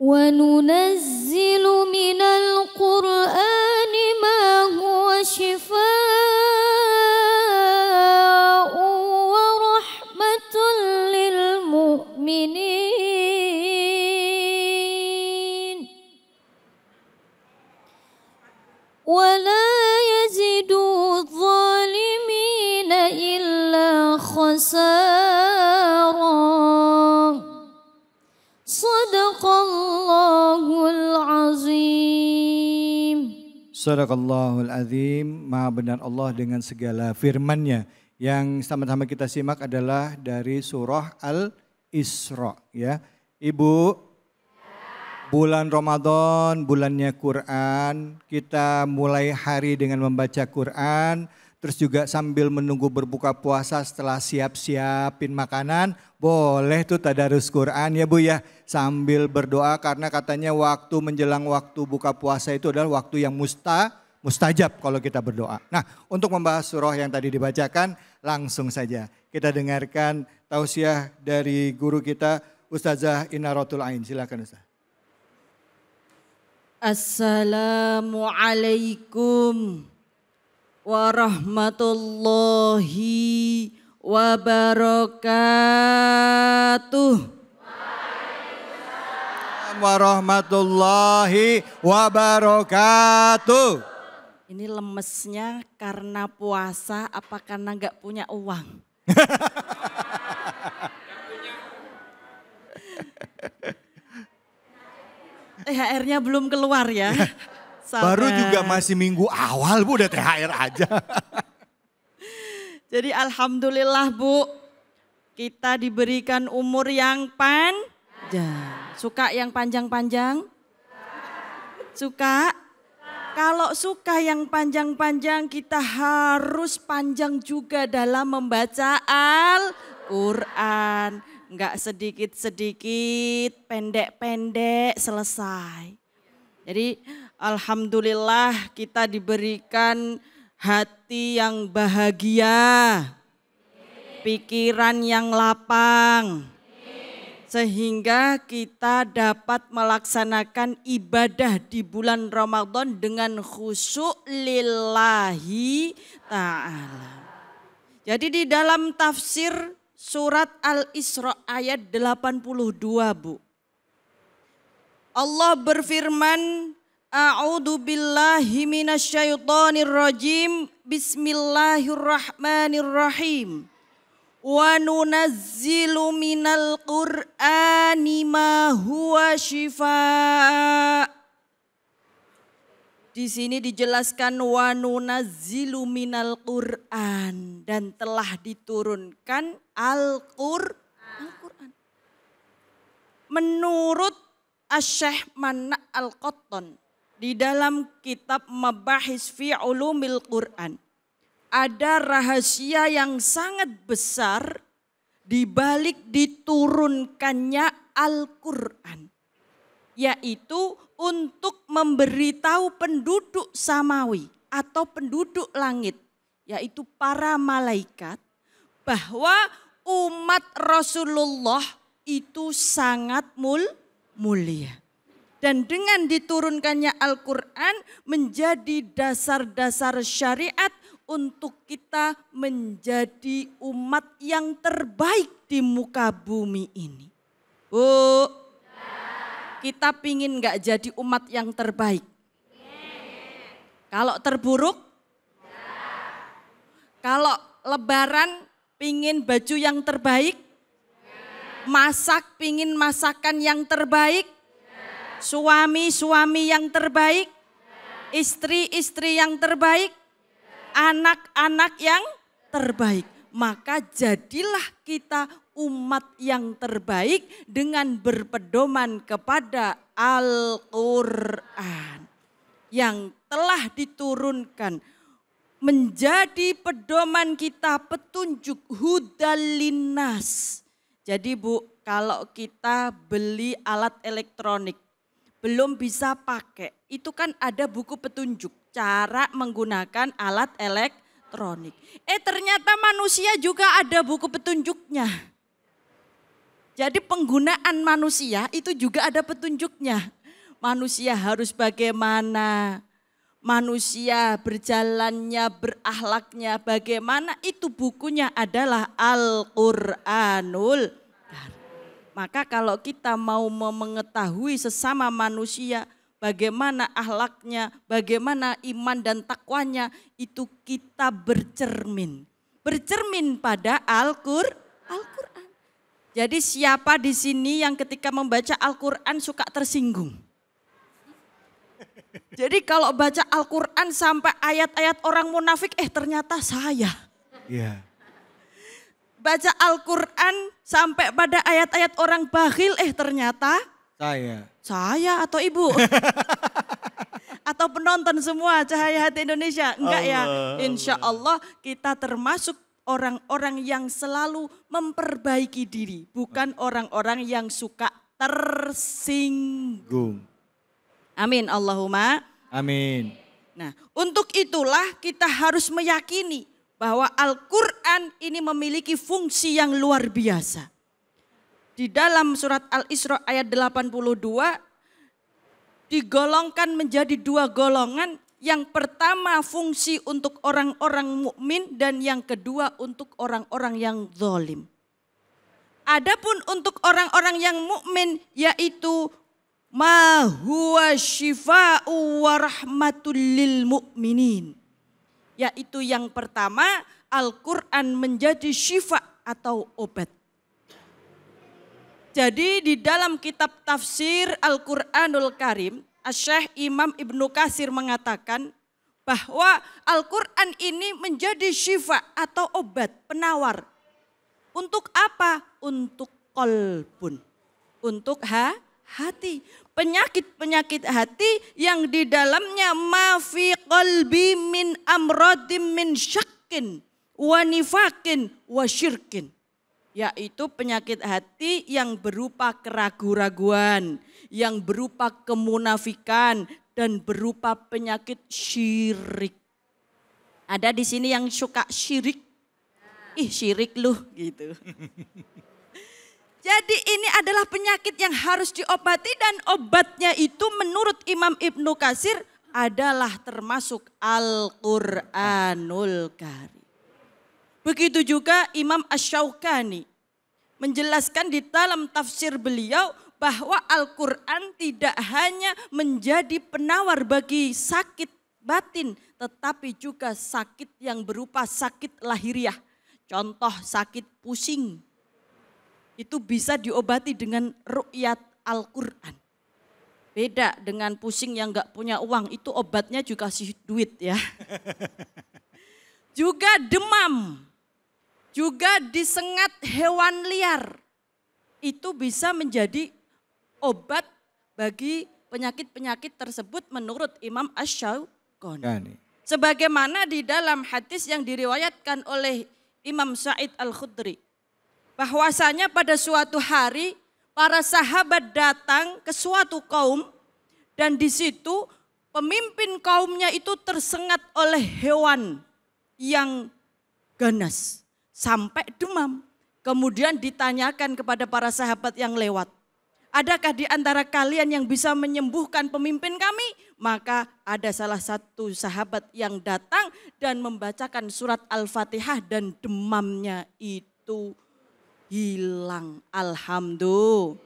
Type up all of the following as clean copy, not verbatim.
وننزل من القرآن ما هو شفاء ورحمة للمؤمنين ولا يزيد الظالمين إلا خسارا. Sadaqallahul azim. Sadaqallahul azim. Maha benar Allah dengan segala firman-Nya. Yang sama-sama kita simak adalah dari surah Al-Isra ya. Ibu, bulan Ramadan, bulannya Quran. Kita mulai hari dengan membaca Quran. Terus juga sambil menunggu berbuka puasa setelah siap-siapin makanan. Boleh tuh tadarus Quran ya Bu ya. Sambil berdoa karena katanya waktu menjelang waktu buka puasa itu adalah waktu yang mustajab kalau kita berdoa. Nah untuk membahas surah yang tadi dibacakan langsung saja. Kita dengarkan tausiah dari guru kita Ustazah Inaratul Ain. Silakan Ustaz. Assalamualaikum warahmatullahi wabarakatuh. Warahmatullahi wabarakatuh. Ini lemesnya karena puasa apa karena nggak punya uang? THR-nya belum keluar ya. Baru juga masih minggu awal Bu udah THR aja. Jadi alhamdulillah Bu, kita diberikan umur yang panjang. Suka yang panjang-panjang? Suka? Kalau suka yang panjang-panjang kita harus panjang juga dalam membaca Al-Quran. Enggak sedikit-sedikit, pendek-pendek selesai. Jadi alhamdulillah kita diberikan hati yang bahagia, pikiran yang lapang, sehingga kita dapat melaksanakan ibadah di bulan Ramadan dengan khusyuk lillahi ta'ala. Jadi di dalam tafsir surat Al-Isra ayat 82 Bu. Allah berfirman, A'udzu billahi minasyaitonir rajim. Bismillahirrahmanirrahim. Wa nunazzilu minal Qur'ani ma huwa syifaa. Di sini dijelaskan wa nunazzilu minal Qur'an dan telah diturunkan Al-Qur'an. Menurut Asy-Syaikh Manna Al-Qattan di dalam kitab Mabahis fi Ulumil Quran ada rahasia yang sangat besar di balik diturunkannya Al-Quran, yaitu untuk memberitahu penduduk samawi atau penduduk langit, yaitu para malaikat, bahwa umat Rasulullah itu sangat mulia. Dan dengan diturunkannya Al-Quran menjadi dasar-dasar syariat untuk kita menjadi umat yang terbaik di muka bumi ini. Bu, kita pingin gak jadi umat yang terbaik? Kalau terburuk? Kalau lebaran pingin baju yang terbaik? Masak pingin masakan yang terbaik, suami-suami yang terbaik, istri-istri yang terbaik, anak-anak yang terbaik. Maka jadilah kita umat yang terbaik dengan berpedoman kepada Al-Quran yang telah diturunkan menjadi pedoman kita, petunjuk hudal linnas. Jadi Bu, kalau kita beli alat elektronik, belum bisa pakai, itu kan ada buku petunjuk cara menggunakan alat elektronik. Ternyata manusia juga ada buku petunjuknya. Jadi penggunaan manusia itu juga ada petunjuknya. Manusia harus bagaimana, manusia berjalannya, berakhlaknya bagaimana, itu bukunya adalah Al-Qur'anul Karim. Maka kalau kita mau mengetahui sesama manusia, bagaimana akhlaknya, bagaimana iman dan takwanya, itu kita bercermin. Bercermin pada Al-Qur'an. Jadi siapa di sini yang ketika membaca Al-Quran suka tersinggung? Jadi kalau baca Al-Quran sampai ayat-ayat orang munafik, ternyata saya. Iya. Baca Al-Quran sampai pada ayat-ayat orang bakhil, ternyata saya atau ibu. Atau penonton semua Cahaya Hati Indonesia. Enggak ya, insya Allah kita termasuk orang-orang yang selalu memperbaiki diri, bukan orang-orang yang suka tersinggung. Amin, Allahumma. Amin. Nah, untuk itulah kita harus meyakini bahwa Al-Quran ini memiliki fungsi yang luar biasa. Di dalam surat Al-Isra ayat 82 digolongkan menjadi dua golongan. Yang pertama fungsi untuk orang-orang mukmin dan yang kedua untuk orang-orang yang zalim. Adapun untuk orang-orang yang mukmin yaitu ma huwa syifa'u wa rahmatul lil mu'minin. Yaitu yang pertama Al-Quran menjadi syifa atau obat. Jadi di dalam kitab tafsir Al-Quranul Karim, Syekh Imam Ibnu Katsir mengatakan bahwa Al-Quran ini menjadi syifa atau obat penawar. Untuk apa? Untuk qalbun. Untuk hati. Penyakit-penyakit hati yang di dalamnya ma fi qalbi min amradim min syakkin wa nifakin wa syirkin. Yaitu penyakit hati yang berupa keraguan-raguan, yang berupa kemunafikan dan berupa penyakit syirik. Ada di sini yang suka syirik. Syirik lu gitu. Jadi ini adalah penyakit yang harus diobati dan obatnya itu menurut Imam Ibnu Katsir adalah termasuk Al-Qur'anul Karim. Begitu juga Imam Asy-Syaukani menjelaskan di dalam tafsir beliau bahwa Al-Quran tidak hanya menjadi penawar bagi sakit batin, tetapi juga sakit yang berupa sakit lahiriah. Contoh sakit pusing, itu bisa diobati dengan ru'yat Al-Quran. Beda dengan pusing yang gak punya uang, itu obatnya juga kasih duit ya. Juga demam. Juga disengat hewan liar, itu bisa menjadi obat bagi penyakit-penyakit tersebut menurut Imam Asy-Syaukani. Sebagaimana di dalam hadis yang diriwayatkan oleh Imam Sa'id Al-Khudri, bahwasanya pada suatu hari para sahabat datang ke suatu kaum dan di situ pemimpin kaumnya itu tersengat oleh hewan yang ganas. Sampai demam. Kemudian ditanyakan kepada para sahabat yang lewat. Adakah di antara kalian yang bisa menyembuhkan pemimpin kami? Maka ada salah satu sahabat yang datang dan membacakan surat Al-Fatihah dan demamnya itu hilang. Alhamdulillah.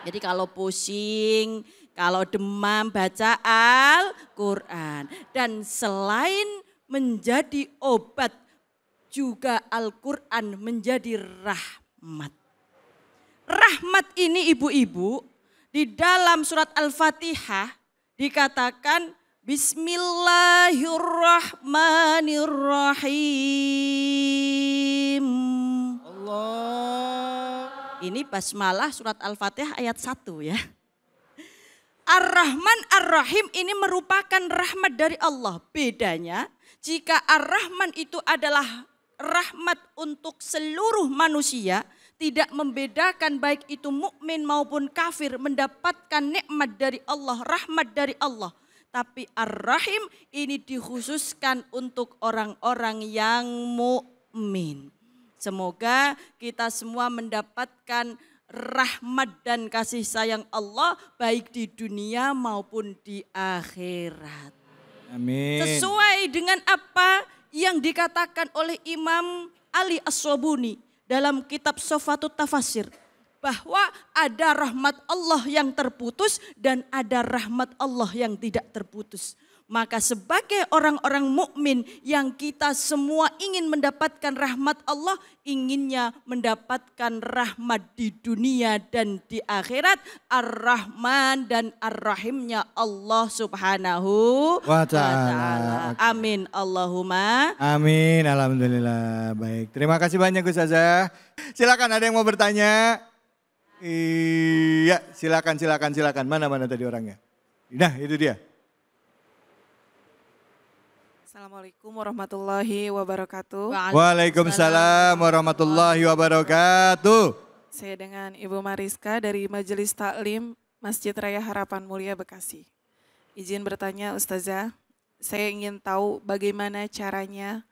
Jadi kalau pusing, kalau demam baca Al-Quran. Dan selain menjadi obat, juga Al-Quran menjadi rahmat. Rahmat ini ibu-ibu di dalam surat Al-Fatihah dikatakan Bismillahirrahmanirrahim. Allah. Ini basmalah surat Al-Fatihah ayat 1 ya. Ar-Rahman Ar-Rahim ini merupakan rahmat dari Allah. Bedanya jika Ar-Rahman itu adalah rahmat untuk seluruh manusia, tidak membedakan baik itu mukmin maupun kafir mendapatkan nikmat dari Allah, rahmat dari Allah. Tapi Ar-Rahim ini dikhususkan untuk orang-orang yang mukmin. Semoga kita semua mendapatkan rahmat dan kasih sayang Allah baik di dunia maupun di akhirat. Amin. Sesuai dengan apa yang dikatakan oleh Imam Ali As-Sobuni dalam kitab Sofatut Tafasir. Bahwa ada rahmat Allah yang terputus dan ada rahmat Allah yang tidak terputus. Maka sebagai orang-orang mukmin yang kita semua ingin mendapatkan rahmat Allah, inginnya mendapatkan rahmat di dunia dan di akhirat, Ar-Rahman dan Ar-Rahimnya Allah Subhanahu wa Ta'ala. Amin Allahumma. Amin, alhamdulillah. Baik, terima kasih banyak Ustazah. Silakan, ada yang mau bertanya? Iya, silakan. Mana tadi orangnya? Nah, itu dia. Assalamualaikum warahmatullahi wabarakatuh. Waalaikumsalam warahmatullahi wabarakatuh. Saya dengan Ibu Mariska dari Majelis Taklim Masjid Raya Harapan Mulia Bekasi. Izin bertanya Ustazah, saya ingin tahu bagaimana caranya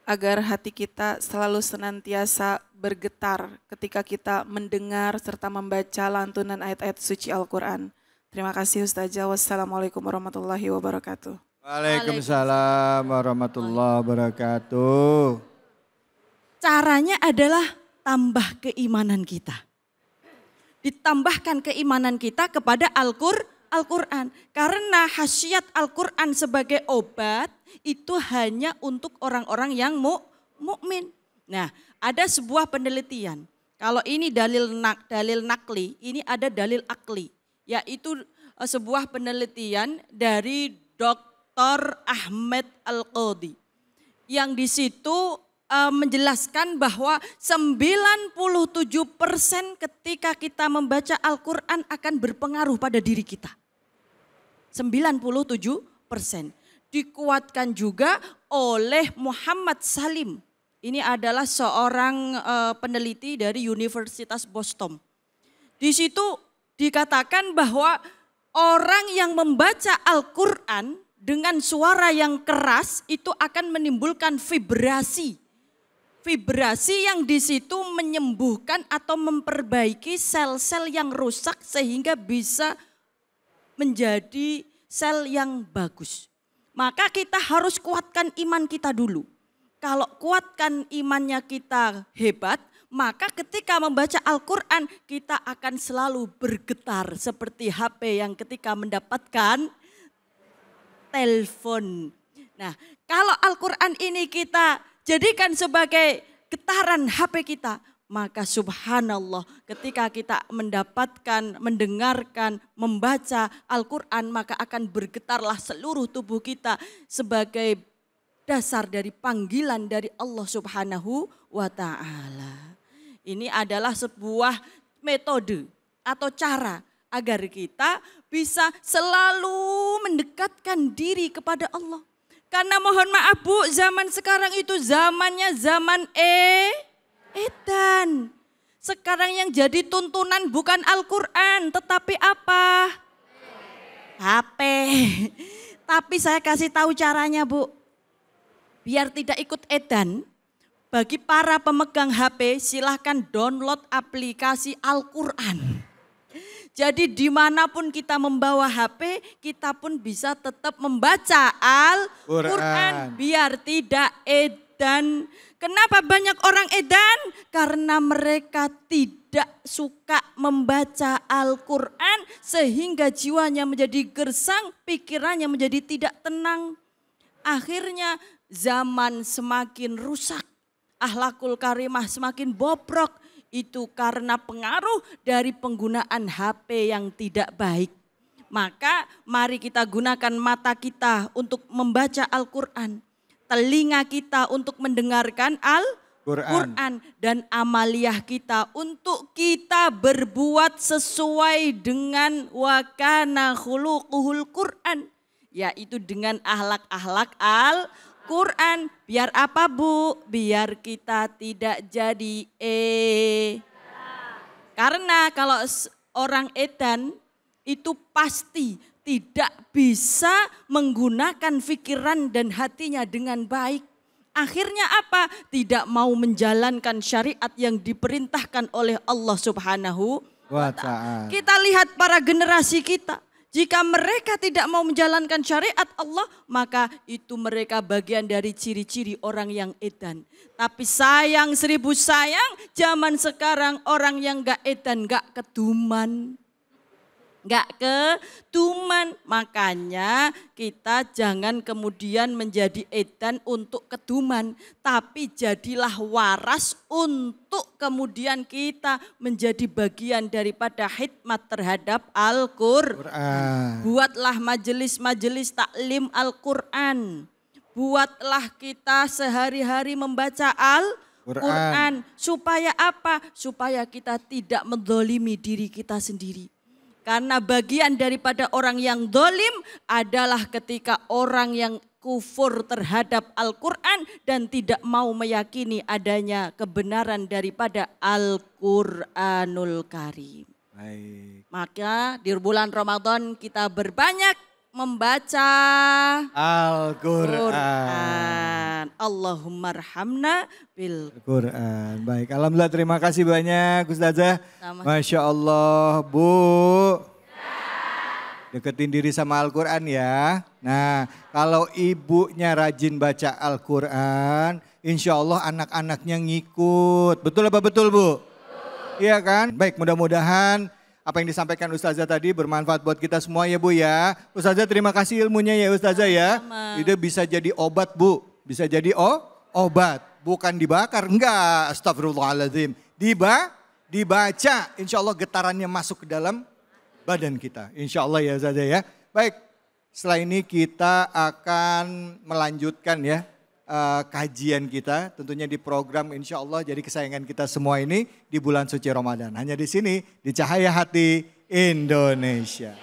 agar hati kita selalu senantiasa bergetar ketika kita mendengar serta membaca lantunan ayat-ayat suci Al-Quran. Terima kasih Ustazah. Wassalamualaikum warahmatullahi wabarakatuh. Waalaikumsalam warahmatullahi wabarakatuh. Caranya adalah tambah keimanan kita. Ditambahkan keimanan kita kepada Al-Quran. Karena khasiat Al-Quran sebagai obat itu hanya untuk orang-orang yang mukmin. Nah, ada sebuah penelitian. Kalau ini dalil nakli, ini ada dalil akli. Yaitu sebuah penelitian dari Dr. Ahmed Al-Qadi. Yang di situ menjelaskan bahwa 97% ketika kita membaca Al-Quran akan berpengaruh pada diri kita. 97%. Dikuatkan juga oleh Muhammad Salim. Ini adalah seorang peneliti dari Universitas Boston. Di situ dikatakan bahwa orang yang membaca Al-Quran dengan suara yang keras itu akan menimbulkan vibrasi. Vibrasi yang di situ menyembuhkan atau memperbaiki sel-sel yang rusak sehingga bisa menjadi sel yang bagus. Maka kita harus kuatkan iman kita dulu. Kalau kuatkan imannya kita hebat, maka ketika membaca Al-Quran kita akan selalu bergetar seperti HP yang ketika mendapatkan telepon. Nah, kalau Al-Quran ini kita jadikan sebagai getaran HP kita, maka subhanallah ketika kita mendapatkan, mendengarkan, membaca Al-Quran, maka akan bergetarlah seluruh tubuh kita sebagai dasar dari panggilan dari Allah Subhanahu wa Ta'ala. Ini adalah sebuah metode atau cara agar kita bisa selalu mendekatkan diri kepada Allah. Karena mohon maaf Bu, zaman sekarang itu zamannya zaman edan. Sekarang yang jadi tuntunan bukan Al-Quran, tetapi apa? HP. Tapi saya kasih tahu caranya Bu. Biar tidak ikut edan, bagi para pemegang HP silahkan download aplikasi Al-Quran. Jadi dimanapun kita membawa HP, kita pun bisa tetap membaca Al-Quran biar tidak edan. Kenapa banyak orang edan? Karena mereka tidak suka membaca Al-Quran sehingga jiwanya menjadi gersang, pikirannya menjadi tidak tenang. Akhirnya zaman semakin rusak, akhlakul karimah semakin bobrok. Itu karena pengaruh dari penggunaan HP yang tidak baik. Maka mari kita gunakan mata kita untuk membaca Al-Quran. Telinga kita untuk mendengarkan Al-Quran. Dan amaliyah kita untuk kita berbuat sesuai dengan wa kana khuluquhul Quran. Yaitu dengan akhlak-akhlak Al-Quran. Biar apa Bu? Biar kita tidak jadi Karena kalau orang edan itu pasti tidak bisa menggunakan pikiran dan hatinya dengan baik. Akhirnya apa? Tidak mau menjalankan syariat yang diperintahkan oleh Allah Subhanahu wa ta'ala. Kita lihat para generasi kita. Jika mereka tidak mau menjalankan syariat Allah, maka itu mereka bagian dari ciri-ciri orang yang edan. Tapi sayang 1000 sayang, zaman sekarang orang yang gak edan, gak keduman. Gak keduman, makanya kita jangan kemudian menjadi edan untuk keduman. Tapi jadilah waras untuk kemudian kita menjadi bagian daripada khidmat terhadap Al-Quran. Buatlah majelis-majelis taklim Al-Quran. Buatlah kita sehari-hari membaca Al-Quran. Supaya apa? Supaya kita tidak mendolimi diri kita sendiri. Karena bagian daripada orang yang dolim adalah ketika orang yang kufur terhadap Al-Quran dan tidak mau meyakini adanya kebenaran daripada Al-Quranul Karim. Baik. Maka di bulan Ramadan kita berbanyak membaca Al-Quran. Allahumma arhamna bil Quran. Baik, alhamdulillah terima kasih banyak Ustazah. Masya Allah, Bu. Deketin diri sama Al-Quran ya. Nah, kalau ibunya rajin baca Al-Quran, insya Allah anak-anaknya ngikut. Betul apa betul, Bu? Iya kan? Baik, mudah-mudahan apa yang disampaikan Ustazah tadi bermanfaat buat kita semua ya Bu ya. Ustazah terima kasih ilmunya ya Ustazah ya. Itu bisa jadi obat Bu. Bisa jadi obat. Bukan dibakar, enggak. Astagfirullahaladzim. Dibaca. Insya Allah getarannya masuk ke dalam badan kita. Insya Allah ya Ustazah ya. Baik, setelah ini kita akan melanjutkan ya. Kajian kita tentunya di program insya Allah jadi kesayangan kita semua ini di bulan suci Ramadan. Hanya di sini di Cahaya Hati Indonesia.